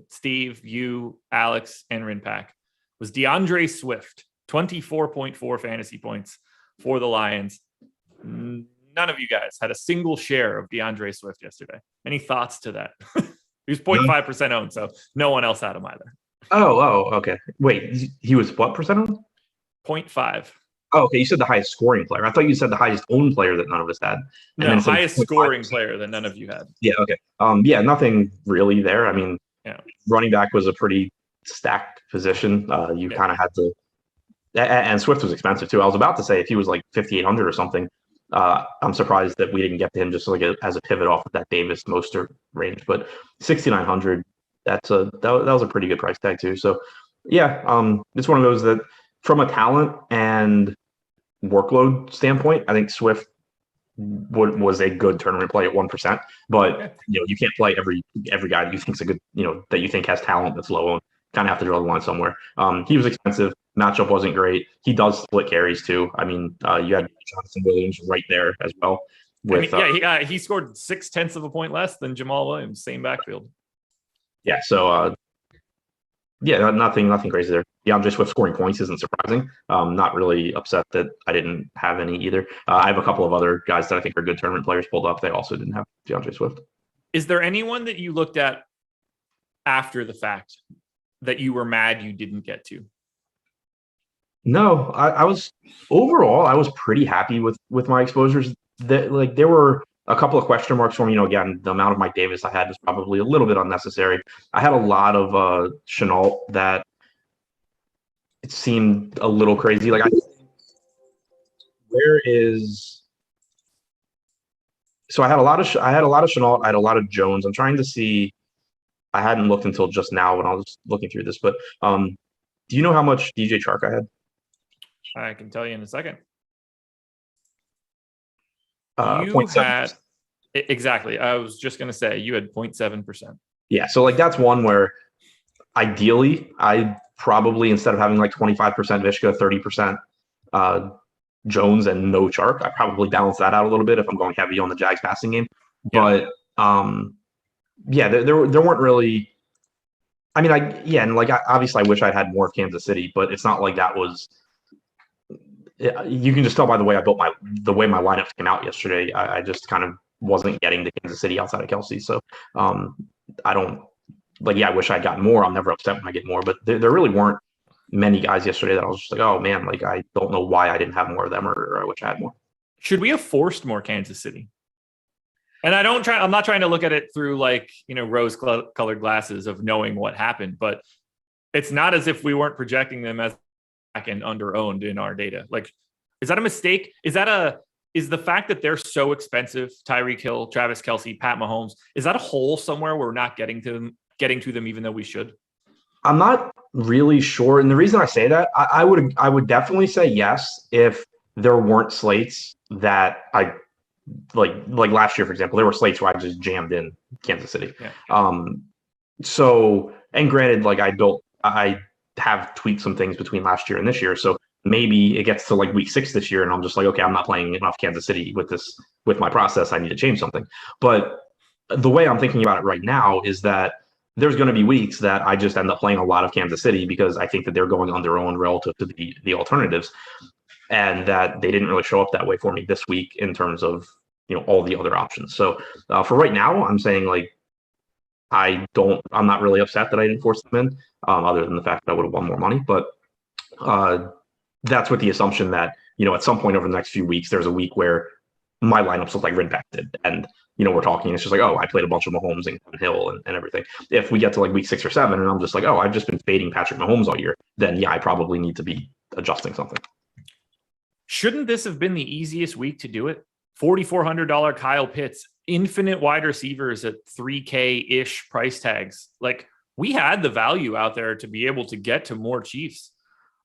Steve, you, Alex, and Rinpack, was DeAndre Swift, 24.4 fantasy points for the Lions. None of you guys had a single share of DeAndre Swift yesterday. Any thoughts to that? He was 0.5% owned, so no one else had him either. Oh, okay. Wait, he was what percent owned? 0.5. Oh, okay. You said the highest scoring player. I thought you said the highest owned player that none of us had. No, highest scoring player that none of you had. Yeah, okay. Yeah, nothing really there. I mean, running back was a pretty stacked position. You kind of had to, and Swift was expensive too. I was about to say if he was like 5,800 or something, I'm surprised that we didn't get to him just like as a pivot off of that Davis Mostert range. But 6,900, that was a pretty good price tag too. So yeah, it's one of those that from a talent and workload standpoint, I think Swift was a good tournament play at 1%, but you can't play every guy that you think's a good, that you think has talent that's low owned. Kind of have to draw the line somewhere. He was expensive. Matchup wasn't great. He does split carries too. I mean, you had Jonathan Williams right there as well. He scored 0.6 of a point less than Jamal Williams, same backfield. Yeah. So nothing crazy there. DeAndre Swift scoring points isn't surprising. Not really upset that I didn't have any either. I have a couple of other guys that I think are good tournament players pulled up. They also didn't have DeAndre Swift. Is there anyone that you looked at after the fact that you were mad you didn't get to? No, I was pretty happy with my exposures. That there were a couple of question marks for me. Again, the amount of Mike Davis I had was probably a little bit unnecessary. I had a lot of Chenault that it seemed a little crazy. So I had a lot of Chenault. I had a lot of Jones. I'm trying to see. I hadn't looked until just now when I was looking through this, but do you know how much DJ Chark I had? I can tell you in a second. You had exactly. I was just going to say you had 0.7%. Yeah, so that's one where ideally I probably instead of having 25% Vishka, 30% Jones and no Chark, I probably balance that out a little bit if I'm going heavy on the Jags passing game. Yeah. But Yeah, there weren't really. I mean, and like obviously I wish I'd had more of Kansas City, but it's not like that was. You can just tell by the way I built the way my lineups came out yesterday. I just kind of wasn't getting to Kansas City outside of Kelsey, so I don't like. Yeah, I wish I'd gotten more. I'm never upset when I get more, but there really weren't many guys yesterday that I was just like, oh man, like I don't know why I didn't have more of them, or I wish I had more. Should we have forced more Kansas City? And I'm not trying to look at it through like, rose colored glasses of knowing what happened, but it's not as if we weren't projecting them as back and under owned in our data. Like, is that a mistake? Is the fact that they're so expensive, Tyreek Hill, Travis Kelce, Pat Mahomes, is that a hole somewhere where we're not getting to them even though we should? I'm not really sure. And the reason I say that, I would definitely say yes if there weren't slates that I like last year, for example, there were slates where I just jammed in Kansas City. Yeah. So, and granted, like I have tweaked some things between last year and this year. So maybe it gets to like week 6 this year and I'm just like, okay, I'm not playing enough Kansas City with my process. I need to change something. But the way I'm thinking about it right now is that there's going to be weeks that I just end up playing a lot of Kansas City because I think that they're going on their own relative to the alternatives, and that they didn't really show up that way for me this week in terms of all the other options. So for right now, I'm saying like I'm not really upset that I didn't force them in, other than the fact that I would have won more money. But that's with the assumption that at some point over the next few weeks, there's a week where my lineups look like Rinback did, and we're talking, it's just like, oh, I played a bunch of Mahomes and Hill and everything. If we get to like week 6 or 7 and I'm just like, oh, I've just been fading Patrick Mahomes all year, then yeah, I probably need to be adjusting something. Shouldn't this have been the easiest week to do it? $4,400 Kyle Pitts, infinite wide receivers at $3K-ish price tags. Like, we had the value out there to be able to get to more Chiefs.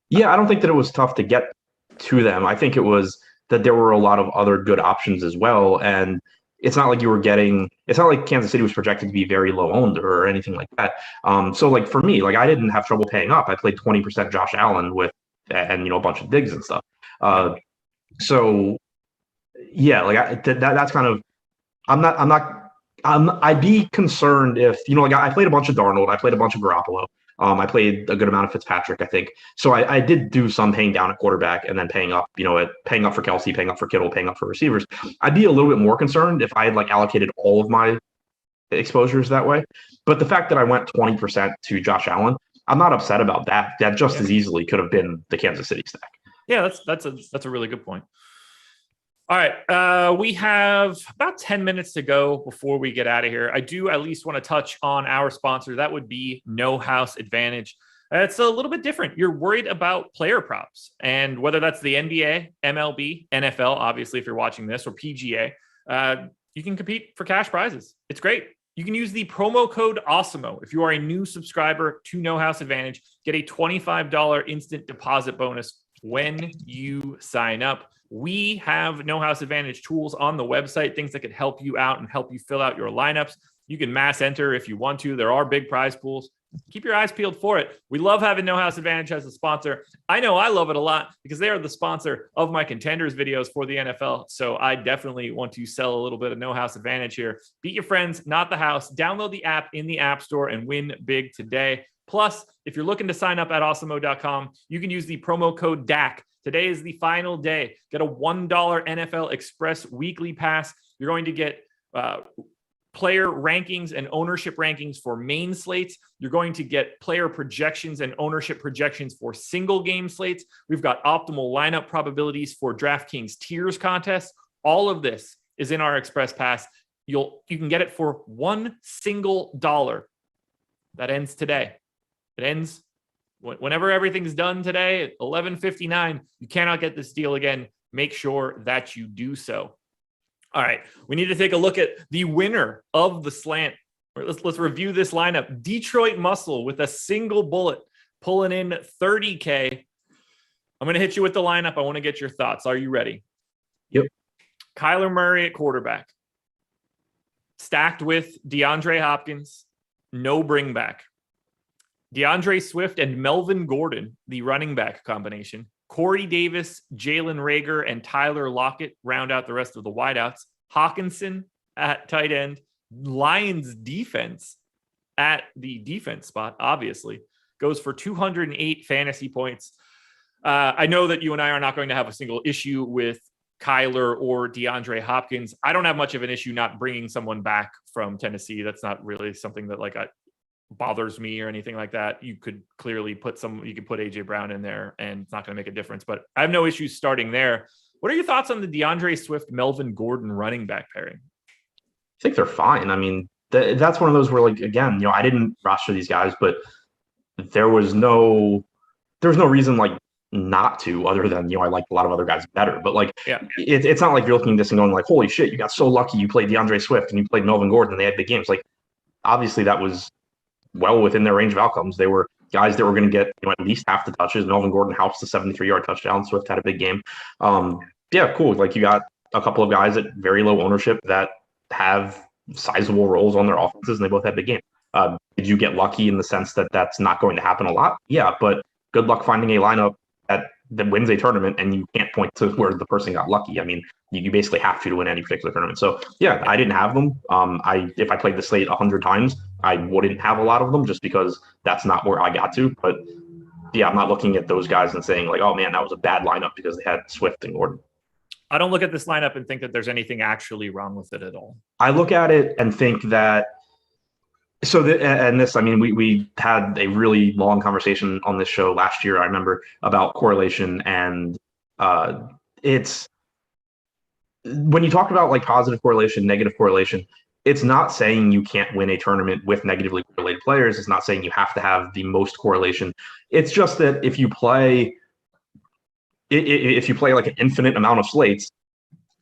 Yeah, I don't think that it was tough to get to them. I think it was that there were a lot of other good options as well. And it's not like it's not like Kansas City was projected to be very low owned or anything like that. So like for me, like I didn't have trouble paying up. I played 20% Josh Allen and a bunch of digs and stuff. So yeah, like that's kind of, I'd be concerned if, like I played a bunch of Darnold, I played a bunch of Garoppolo. I played a good amount of Fitzpatrick, I think. So I did do some paying down at quarterback and then paying up, paying up for Kelsey, paying up for Kittle, paying up for receivers. I'd be a little bit more concerned if I had like allocated all of my exposures that way. But the fact that I went 20% to Josh Allen, I'm not upset about that. That just as easily could have been the Kansas City stack. Yeah, that's a really good point. All right, we have about 10 minutes to go before we get out of here. I do at least want to touch on our sponsor. That would be No House Advantage. It's a little bit different. You're worried about player props, and whether that's the NBA, MLB, NFL, obviously, if you're watching this, or PGA, you can compete for cash prizes. It's great. You can use the promo code Awesemo. If you are a new subscriber to No House Advantage, get a $25 instant deposit bonus when you sign up. We have No House Advantage tools on the website, things that could help you out and help you fill out your lineups. You can mass enter if you want to. There are big prize pools. Keep your eyes peeled for it. We love having No House Advantage as a sponsor. I know I love it a lot because they are the sponsor of my contenders videos for the NFL. So I definitely want to sell a little bit of No House Advantage here. Beat your friends, not the house. Download the app in the App Store and win big today. Plus, if you're looking to sign up at awesemo.com, you can use the promo code DAC. Today is the final day. Get a $1 NFL Express weekly pass. You're going to get player rankings and ownership rankings for main slates. You're going to get player projections and ownership projections for single game slates. We've got optimal lineup probabilities for DraftKings tiers contests. All of this is in our Express Pass. You can get it for $1 single. That ends today. It ends whenever everything's done today at 11:59. You cannot get this deal again. Make sure that you do so. All right, we need to take a look at the winner of the slant. Let's review this lineup. Detroit Muscle with a single bullet, pulling in $30K. I'm going to hit you with the lineup. I want to get your thoughts. Are you ready? Yep. Kyler Murray at quarterback, stacked with DeAndre Hopkins, no bring back. DeAndre Swift and Melvin Gordon, the running back combination. Corey Davis, Jalen Reagor, and Tyler Lockett round out the rest of the wideouts. Hawkinson at tight end, Lions defense at the defense spot, obviously, goes for 208 fantasy points. I know that you and I are not going to have a single issue with Kyler or DeAndre Hopkins. I don't have much of an issue not bringing someone back from Tennessee. That's not really something that bothers me or anything like that. You could clearly put AJ Brown in there and it's not going to make a difference, but I have no issues starting there. What are your thoughts on the DeAndre Swift, Melvin Gordon running back pairing? I think they're fine. I mean, that's one of those where, like, again, I didn't roster these guys, but there was no reason not to, other than I like a lot of other guys better. But it's not like you're looking at this and going like, holy shit, you got so lucky. You played DeAndre Swift and you played Melvin Gordon and they had big games. Like, obviously that was well within their range of outcomes. They were guys that were going to get at least half the touches. Melvin Gordon helps the 73-yard touchdown. Swift had a big game. Yeah, cool. Like, you got a couple of guys at very low ownership that have sizable roles on their offenses, and they both had big games. Did you get lucky in the sense that that's not going to happen a lot? Yeah, but good luck finding a lineup that wins a tournament, and you can't point to where the person got lucky. I mean, you basically have to win any particular tournament. So yeah, I didn't have them. If I played the slate 100 times, I wouldn't have a lot of them just because that's not where I got to. But yeah, I'm not looking at those guys and saying like, oh man, that was a bad lineup because they had Swift and Gordon. I don't look at this lineup and think that there's anything actually wrong with it at all. I look at it and think that we had a really long conversation on this show last year, I remember, about correlation, and it's when you talk about like positive correlation, negative correlation, it's not saying you can't win a tournament with negatively correlated players. It's not saying you have to have the most correlation. It's just that if you play like an infinite amount of slates,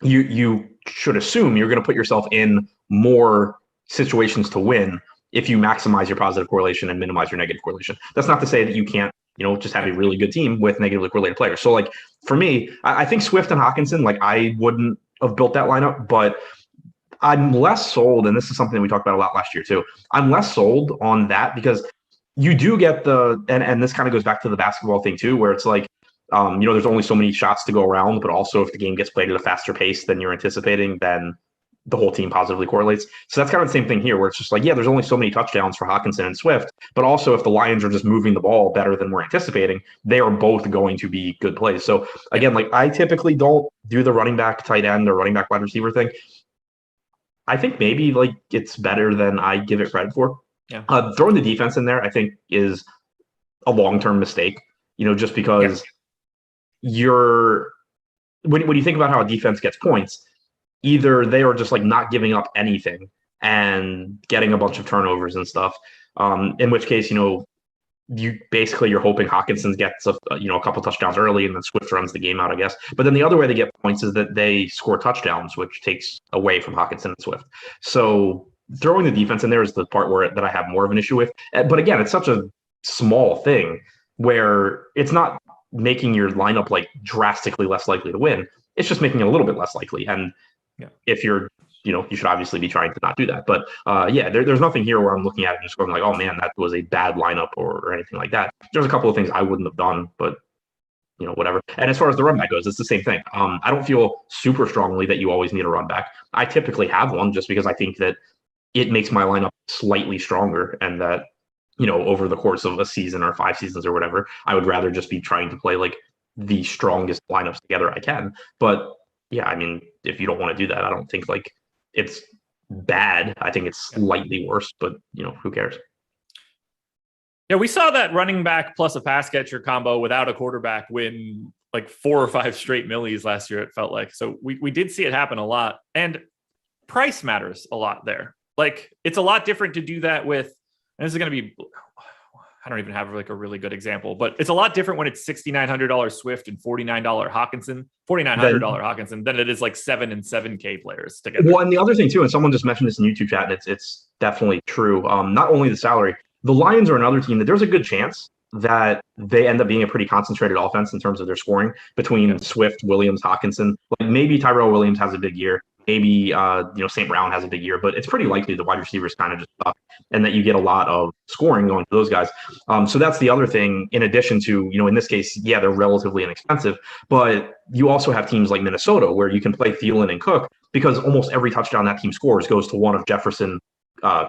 you should assume you're going to put yourself in more situations to win if you maximize your positive correlation and minimize your negative correlation. That's not to say that you can't, just have a really good team with negatively correlated players. So like for me, I think Swift and Hockenson, like I wouldn't have built that lineup, but I'm less sold, and this is something that we talked about a lot last year too. I'm less sold on that because you do get and this kind of goes back to the basketball thing too, where it's like, there's only so many shots to go around, but also if the game gets played at a faster pace than you're anticipating, then the whole team positively correlates. So that's kind of the same thing here, where it's just like, yeah, there's only so many touchdowns for Hockenson and Swift, but also if the Lions are just moving the ball better than we're anticipating, they are both going to be good plays. So again, like I typically don't do the running back, tight end, or running back, wide receiver thing. I think maybe like it's better than I give it credit for. Yeah. Throwing the defense in there, I think, is a long-term mistake, just because when you think about how a defense gets points, either they are just like not giving up anything and getting a bunch of turnovers and stuff, in which case, you're hoping Hawkinson gets a couple touchdowns early and then Swift runs the game out, I guess. But then the other way they get points is that they score touchdowns, which takes away from Hawkinson and Swift. So throwing the defense in there is the part that I have more of an issue with. But again, it's such a small thing where it's not making your lineup like drastically less likely to win. It's just making it a little bit less likely. And if you're, you should obviously be trying to not do that. But there's nothing here where I'm looking at it and just going like, oh man, that was a bad lineup or anything like that. There's a couple of things I wouldn't have done, but whatever. And as far as the run back goes, it's the same thing. I don't feel super strongly that you always need a run back. I typically have one just because I think that it makes my lineup slightly stronger, and that over the course of a season or 5 seasons or whatever, I would rather just be trying to play like the strongest lineups together I can. But yeah, I mean, if you don't want to do that, I don't think like it's bad. I think it's slightly worse, but who cares? Yeah, we saw that running back plus a pass catcher combo without a quarterback win like 4 or 5 straight millies last year, it felt like. So we did see it happen a lot, and price matters a lot there. Like, it's a lot different to do that with, and this is going to be, I don't even have like a really good example, but it's a lot different when it's $6,900 Swift and $4,900 Hockenson than it is like 7 and 7K players together. Well, and the other thing too, and someone just mentioned this in YouTube chat, and it's definitely true. Not only the salary, the Lions are another team that there's a good chance that they end up being a pretty concentrated offense in terms of their scoring between Swift, Williams, Hockenson. Like maybe Tyrell Williams has a big year. maybe St. Brown has a big year, but it's pretty likely the wide receivers kind of just suck, and that you get a lot of scoring going to those guys. So that's the other thing. In addition to in this case, yeah, they're relatively inexpensive, but you also have teams like Minnesota where you can play Thielen and Cook because almost every touchdown that team scores goes to one of Jefferson, Cook,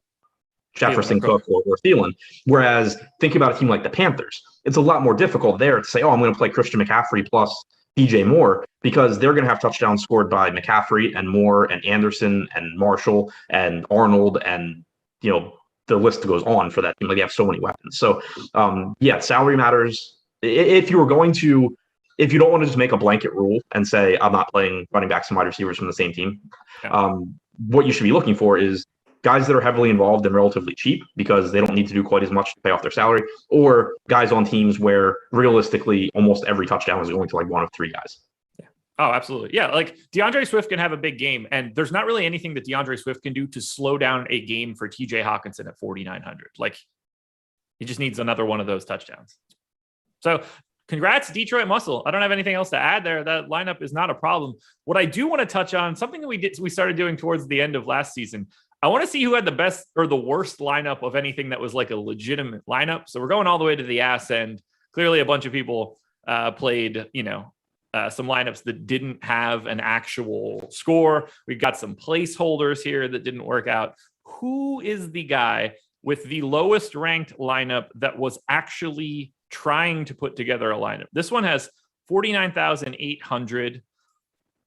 or Thielen. Whereas think about a team like the Panthers, it's a lot more difficult there to say, oh, I'm going to play Christian McCaffrey plus DJ Moore, because they're going to have touchdowns scored by McCaffrey and Moore and Anderson and Marshall and Arnold, and the list goes on for that team. Like, they have so many weapons. So salary matters. If you don't want to just make a blanket rule and say I'm not playing running backs and wide receivers from the same team, what you should be looking for is guys that are heavily involved and relatively cheap because they don't need to do quite as much to pay off their salary, or guys on teams where realistically almost every touchdown is going to like one of three guys. Yeah. Oh, absolutely. Yeah. Like DeAndre Swift can have a big game, and there's not really anything that DeAndre Swift can do to slow down a game for TJ Hawkinson at 4,900. Like, he just needs another one of those touchdowns. So congrats, Detroit Muscle. I don't have anything else to add there. That lineup is not a problem. What I do want to touch on, something that we started doing towards the end of last season, I want to see who had the best or the worst lineup of anything that was like a legitimate lineup. So we're going all the way to the ass end. Clearly, a bunch of people played, some lineups that didn't have an actual score. We've got some placeholders here that didn't work out. Who is the guy with the lowest ranked lineup that was actually trying to put together a lineup? This one has 49,800.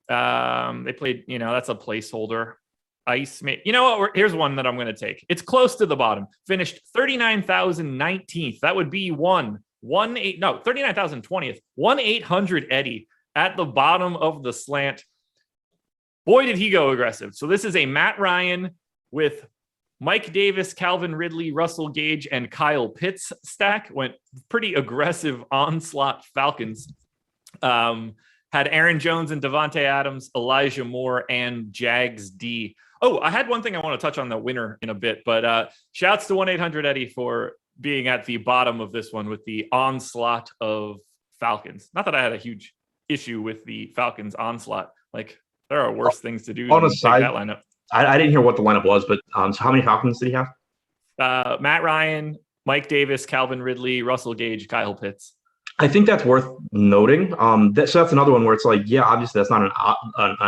They played, that's a placeholder. Ice, you know what? Here's one that I'm going to take. It's close to the bottom. Finished 39,019th. That would be 39,020th. 1,800 Eddie at the bottom of the slant. Boy, did he go aggressive. So this is a Matt Ryan with Mike Davis, Calvin Ridley, Russell Gage, and Kyle Pitts stack. Went pretty aggressive onslaught Falcons. Had Aaron Jones and Devontae Adams, Elijah Moore, and Jags D. Oh, I had one thing I want to touch on the winner in a bit, but shouts to 1-800 Eddie for being at the bottom of this one with the onslaught of Falcons. Not that I had a huge issue with the Falcons onslaught. Like, there are worse things to do on than a side, that lineup. I didn't hear what the lineup was, but so how many Falcons did he have? Matt Ryan, Mike Davis, Calvin Ridley, Russell Gage, Kyle Pitts. I think that's worth noting. So that's another one where it's like, yeah, obviously that's not an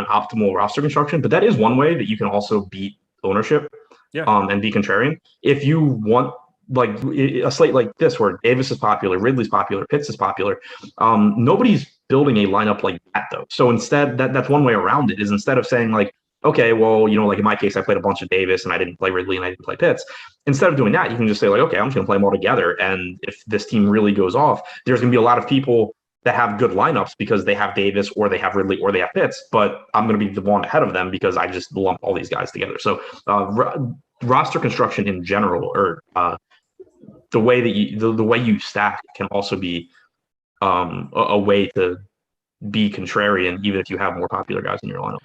optimal roster construction, but that is one way that you can also beat ownership, and be contrarian. If you want like a slate like this where Davis is popular, Ridley's popular, Pitts is popular, nobody's building a lineup like that though. So instead, that's one way around it, is instead of saying like, okay, well, like in my case, I played a bunch of Davis and I didn't play Ridley and I didn't play Pitts. Instead of doing that, you can just say like, okay, I'm just going to play them all together. And if this team really goes off, there's going to be a lot of people that have good lineups because they have Davis or they have Ridley or they have Pitts, but I'm going to be the one ahead of them because I just lump all these guys together. So roster construction in general, or the way that the way you stack can also be a way to be contrarian, even if you have more popular guys in your lineup.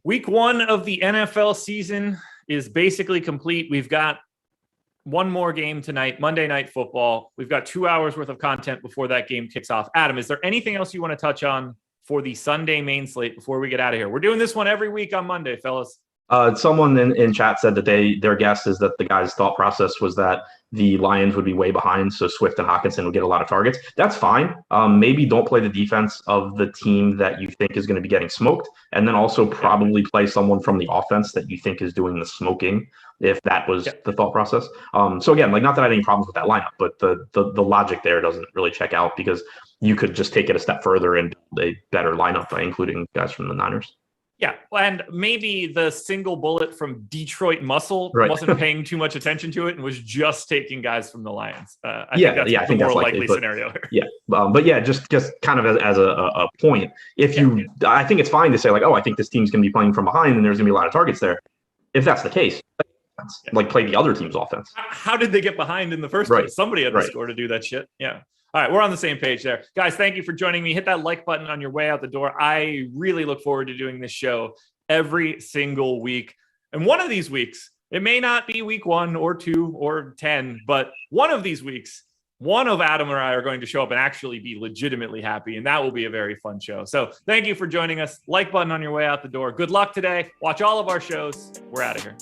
Week 1 of the NFL season is basically complete. We've got one more game tonight, Monday Night Football. We've got 2 hours worth of content before that game kicks off. Adam, is there anything else you want to touch on for the Sunday main slate before we get out of here? We're doing this one every week on Monday, fellas. Someone in chat said that their guess is that the guy's thought process was that the Lions would be way behind, so Swift and Hockenson would get a lot of targets. That's fine. Maybe don't play the defense of the team that you think is going to be getting smoked, and then also probably play someone from the offense that you think is doing the smoking, if that was the thought process. So again, like, not that I had any problems with that lineup, but the logic there doesn't really check out, because you could just take it a step further and build a better lineup by including guys from the Niners. Yeah, and maybe the single bullet from Detroit Muscle wasn't paying too much attention to it and was just taking guys from the Lions. I think that's more likely scenario here. Yeah, but yeah, just kind of as a point, I think it's fine to say like, oh, I think this team's going to be playing from behind and there's going to be a lot of targets there. If that's the case, like, play the other team's offense. How did they get behind in the first place? Somebody had to score to do that shit. Yeah. All right, we're on the same page there. Guys, thank you for joining me. Hit that like button on your way out the door. I really look forward to doing this show every single week. And one of these weeks, it may not be week 1 or 2 or 10, but one of these weeks, one of Adam or I are going to show up and actually be legitimately happy, and that will be a very fun show. So thank you for joining us. Like button on your way out the door. Good luck today. Watch all of our shows. We're out of here.